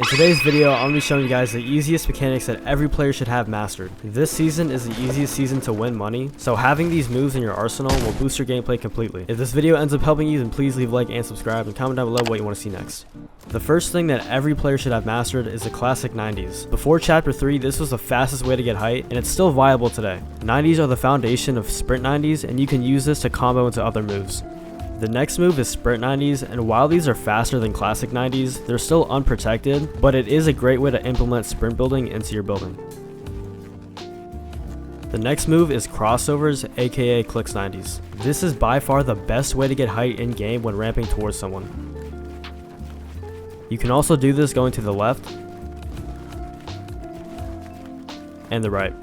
today's video, I'm going to be showing you guys the easiest mechanics that every player should have mastered. This season is the easiest season to win money, so having these moves in your arsenal will boost your gameplay completely. If this video ends up helping you, then please leave a like and subscribe, and comment down below what you want to see next. The first thing that every player should have mastered is the classic 90s. Before chapter 3, this was the fastest way to get height, and it's still viable today. 90s are the foundation of sprint 90s, and you can use this to combo into other moves. The next move is sprint 90s, and while these are faster than classic 90s, they're still unprotected, but it is a great way to implement sprint building into your building. The next move is crossovers, aka clicks 90s. This is by far the best way to get height in game when ramping towards someone. You can also do this going to the left and the right.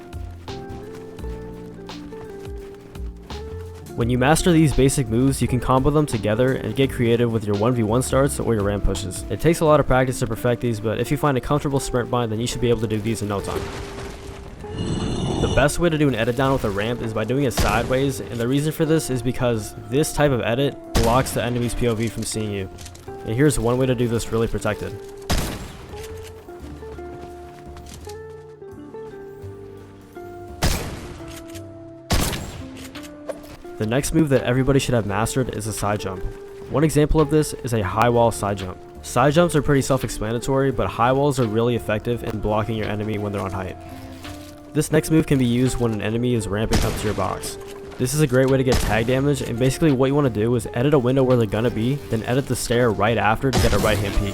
When you master these basic moves, you can combo them together and get creative with your 1v1 starts or your ramp pushes. It takes a lot of practice to perfect these, but if you find a comfortable sprint bind, then you should be able to do these in no time. The best way to do an edit down with a ramp is by doing it sideways, and the reason for this is because this type of edit blocks the enemy's POV from seeing you. And here's one way to do this really protected. The next move that everybody should have mastered is a side jump. One example of this is a high wall side jump. Side jumps are pretty self-explanatory, but high walls are really effective in blocking your enemy when they're on height. This next move can be used when an enemy is ramping up to your box. This is a great way to get tag damage, and basically what you want to do is edit a window where they're gonna be, then edit the stair right after to get a right hand peek.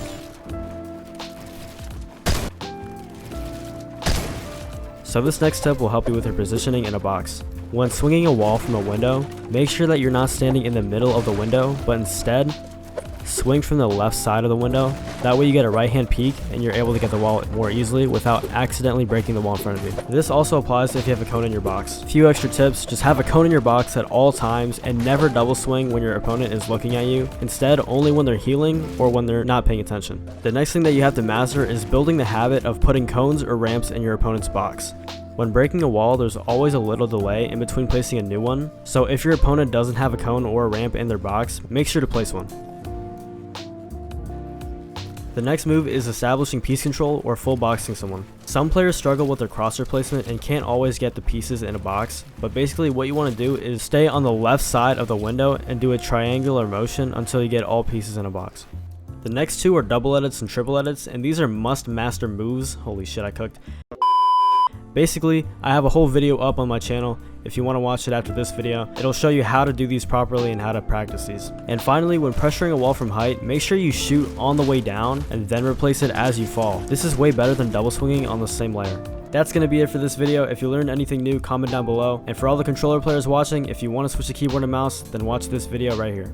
So this next step will help you with your positioning in a box. When swinging a wall from a window, make sure that you're not standing in the middle of the window, but instead, swing from the left side of the window. That way you get a right hand peek and you're able to get the wall more easily without accidentally breaking the wall in front of you. This also applies if you have a cone in your box. A few extra tips: just have a cone in your box at all times and never double swing when your opponent is looking at you. Instead, only when they're healing or when they're not paying attention. The next thing that you have to master is building the habit of putting cones or ramps in your opponent's box. When breaking a wall, there's always a little delay in between placing a new one, so if your opponent doesn't have a cone or a ramp in their box, make sure to place one. The next move is establishing piece control or full boxing someone. Some players struggle with their crosshair placement and can't always get the pieces in a box, but basically what you want to do is stay on the left side of the window and do a triangular motion until you get all pieces in a box. The next two are double edits and triple edits, and these are must master moves. Holy shit, I cooked. Basically, I have a whole video up on my channel. If you want to watch it after this video, it'll show you how to do these properly and how to practice these. And finally, when pressuring a wall from height, make sure you shoot on the way down and then replace it as you fall. This is way better than double swinging on the same layer. That's going to be it for this video. If you learned anything new, comment down below. And for all the controller players watching, if you want to switch to keyboard and mouse, then watch this video right here.